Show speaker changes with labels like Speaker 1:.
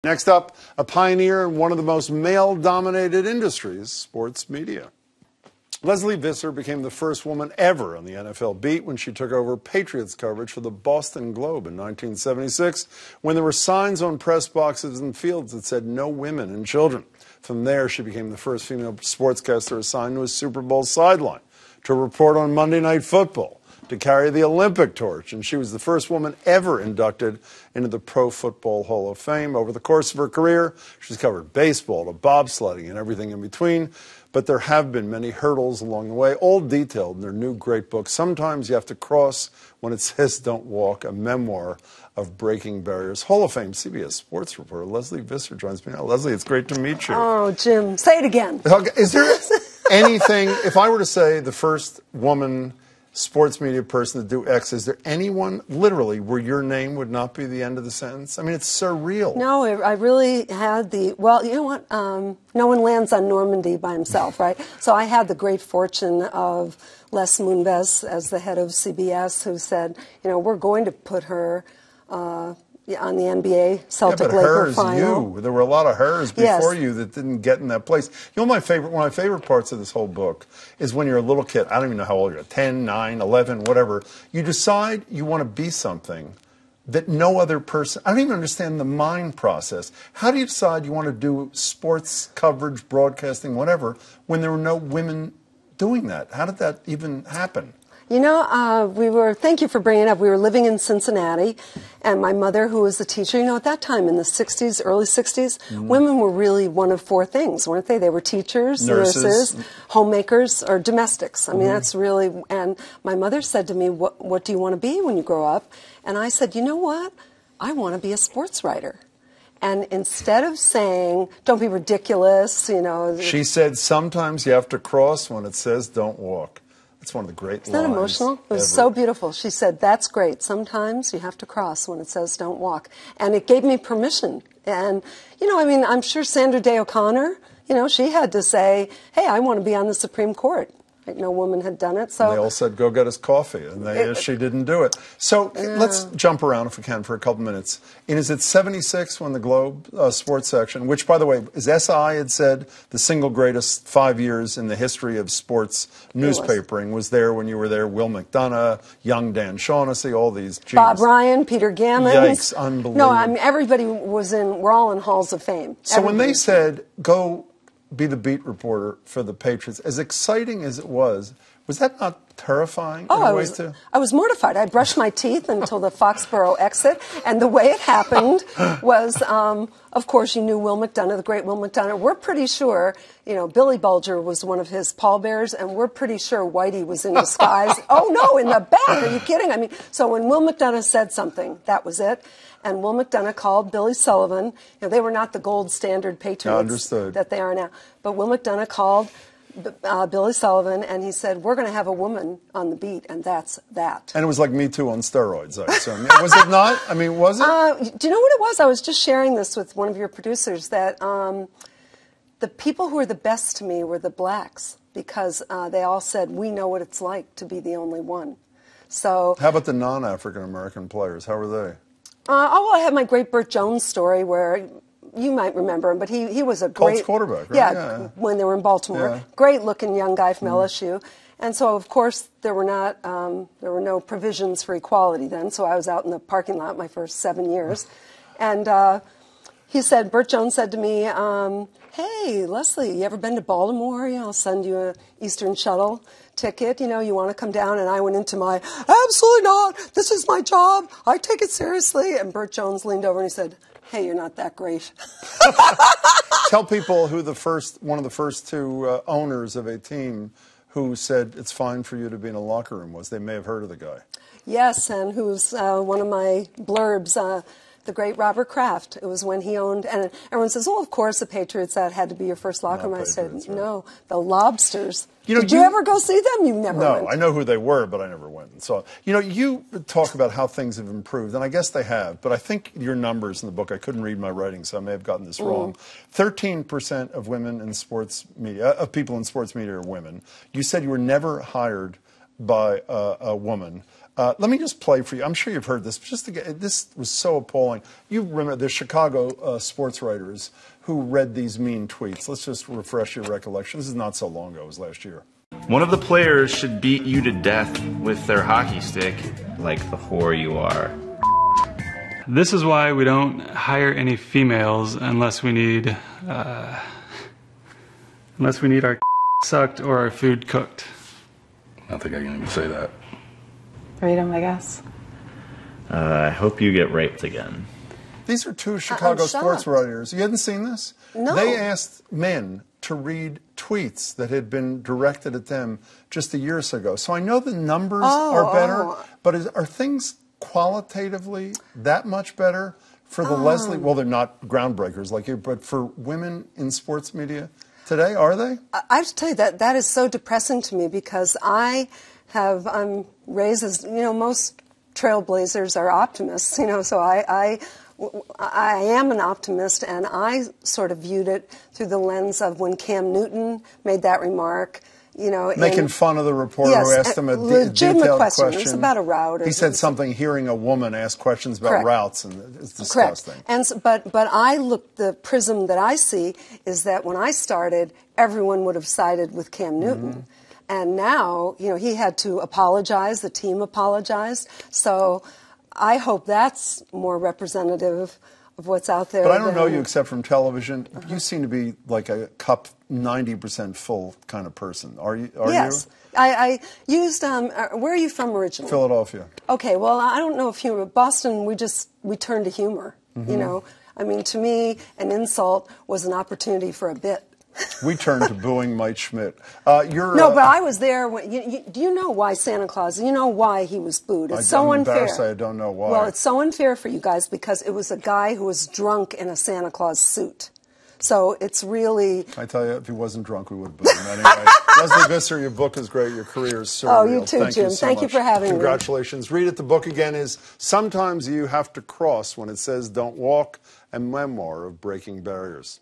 Speaker 1: Next up, a pioneer in one of the most male-dominated industries, sports media. Lesley Visser became the first woman ever on the NFL beat when she took over Patriots coverage for the Boston Globe in 1976, when there were signs on press boxes and fields that said no women and children. From there, she became the first female sportscaster assigned to a Super Bowl sideline, to report on Monday Night Football, to carry the Olympic torch, and she was the first woman ever inducted into the Pro Football Hall of Fame. Over the course of her career, she's covered baseball to bobsledding and everything in between, but there have been many hurdles along the way, all detailed in their new great book, Sometimes You Have to Cross When It Says Don't Walk, a memoir of breaking barriers. Hall of Fame CBS sports reporter Lesley Visser joins me now. Lesley, it's great to meet you.
Speaker 2: Oh, Jim, say it again.
Speaker 1: Is there anything, if I were to say the first woman sports media person to do X, is there anyone, literally, where your name would not be the end of the sentence? I mean, it's surreal.
Speaker 2: No, I really had well, you know what? No one lands on Normandy by himself, right? So I had the great fortune of Les Moonves as the head of CBS, who said, you know, we're going to put her on the NBA Celtic-Laker final.
Speaker 1: You. There were a lot of hers before you that didn't get in that place. You know, one of my favorite parts of this whole book is when you're a little kid. I don't even know how old you are, 10, 9, 11, whatever. You decide you want to be something that no other person, I don't even understand the mind process. How do you decide you want to do sports coverage, broadcasting, whatever, when there were no women doing that? How did that even happen?
Speaker 2: You know, thank you for bringing it up. We were living in Cincinnati, and my mother, who was a teacher, you know, at that time in the 60s, early 60s, women were really one of four things, weren't they? They were teachers, nurses, homemakers, or domestics. I mean, that's really, and my mother said to me, what do you want to be when you grow up? And I said, you know what? I want to be a sports writer. And instead of saying, don't be ridiculous, you know.
Speaker 1: She said, sometimes you have to cross when it says don't walk. It's one of the great lines.
Speaker 2: Isn't that emotional? It was so beautiful. She said, that's great. Sometimes you have to cross when it says don't walk. And it gave me permission. And, you know, I mean, I'm sure Sandra Day O'Connor, you know, she had to say, hey, I want to be on the Supreme Court. Like, no woman had done it. So
Speaker 1: and they all said, go get us coffee. And she didn't do it. So let's jump around, if we can, for a couple minutes. And is it 76 when the Globe sports section, which, by the way, as SI had said, the single greatest 5 years in the history of sports newspapering was there when you were there. Will McDonough, young Dan Shaughnessy, all these. Geez.
Speaker 2: Bob Ryan, Peter Gammons.
Speaker 1: Yikes, unbelievable.
Speaker 2: No, I mean, everybody we're all in halls of fame.
Speaker 1: So when they said, go be the beat reporter for the Patriots, as exciting as it was that not terrifying in a way too?
Speaker 2: I was mortified. I brushed my teeth until the Foxborough exit, and the way it happened was, of course, you knew Will McDonough, the great Will McDonough. We're pretty sure, you know, Billy Bulger was one of his pallbearers, and we're pretty sure Whitey was in disguise. Oh, no, in the back. Are you kidding? I mean, so when Will McDonough said something, that was it. And Will McDonough called Billy Sullivan. You know, they were not the gold standard Patriots that they are now. But Will McDonough called Billy Sullivan, and he said, we're going to have a woman on the beat, and that's that.
Speaker 1: And it was like Me Too on steroids, I assume. Was it not? I mean, was it?
Speaker 2: Do you know what it was? I was just sharing this with one of your producers, that the people who were the best to me were the blacks, because they all said, we know what it's like to be the only one. So,
Speaker 1: how about the non-African-American players? How were they?
Speaker 2: Well, I had my great Burt Jones story where you might remember him, but he was a great
Speaker 1: Colts quarterback, right?
Speaker 2: Yeah, when they were in Baltimore. Yeah. Great-looking young guy from LSU. And so, of course, there were no provisions for equality then, so I was out in the parking lot my first 7 years. And Burt Jones said to me, hey, Lesley, you ever been to Baltimore? You know, I'll send you an Eastern Shuttle ticket. You know, you want to come down? And I went into my, absolutely not. This is my job. I take it seriously. And Burt Jones leaned over and he said, hey, you're not that great.
Speaker 1: Tell people who one of the first two owners of a team who said it's fine for you to be in a locker room was. They may have heard of the guy.
Speaker 2: Yes, and who's one of my blurbs, the great Robert Kraft. It was when he owned, and everyone says, oh, of course, the Patriots, that had to be your first locker room. I said, no, the Lobsters. You know, did you ever go see them? You never went.
Speaker 1: No, I know who they were, but I never went. So, you know, you talk about how things have improved, and I guess they have, but I think your numbers in the book, I couldn't read my writing, so I may have gotten this wrong. 13% of women in sports media, of people in sports media are women. You said you were never hired by a woman. Let me just play for you. I'm sure you've heard this, but this was so appalling. You remember the Chicago sports writers who read these mean tweets. Let's just refresh your recollection. This is not so long ago. It was last year.
Speaker 3: One of the players should beat you to death with their hockey stick, like the whore you are.
Speaker 4: This is why we don't hire any females unless we need our sucked or our food cooked.
Speaker 5: I don't think I can even say that.
Speaker 6: Freedom, I guess.
Speaker 3: I hope you get raped again.
Speaker 1: These are two Chicago sports writers. You hadn't seen this?
Speaker 2: No.
Speaker 1: They asked men to read tweets that had been directed at them just a year ago. So I know the numbers are better, but are things qualitatively that much better for the Lesley? Well, they're not groundbreakers like you, but for women in sports media today, are they?
Speaker 2: I have to tell you that is so depressing to me because I'm raised as, most trailblazers are optimists, so I am an optimist, and I sort of viewed it through the lens of when Cam Newton made that remark,
Speaker 1: making fun of the reporter who asked him a detailed question.
Speaker 2: It was about a route.
Speaker 1: He said something, hearing a woman ask questions about routes, and it's disgusting.
Speaker 2: Correct. And so, but the prism that I see is that when I started, everyone would have sided with Cam Newton. Mm-hmm. And now, he had to apologize. The team apologized. So I hope that's more representative of what's out there.
Speaker 1: But I don't know you except from television. You seem to be like a cup 90% full kind of person. Are you?
Speaker 2: Yes. I used, where are you from originally?
Speaker 1: Philadelphia. Okay,
Speaker 2: well, I don't know if humor. Boston, we turned to humor, to me, an insult was an opportunity for a bit.
Speaker 1: We turned to booing Mike Schmidt.
Speaker 2: But I was there. Do you know why Santa Claus? You know why he was booed? It's so unfair.
Speaker 1: I don't know why.
Speaker 2: Well, it's so unfair for you guys because it was a guy who was drunk in a Santa Claus suit. So it's really...
Speaker 1: I tell you, if he wasn't drunk, we would boo him anyway. Lesley Visser, your book is great. Your career is surreal.
Speaker 2: Oh, you too, Jim. Thank you for having me.
Speaker 1: Congratulations. Read it. The book again is Sometimes You Have to Cross When It Says Don't Walk, a memoir of breaking barriers.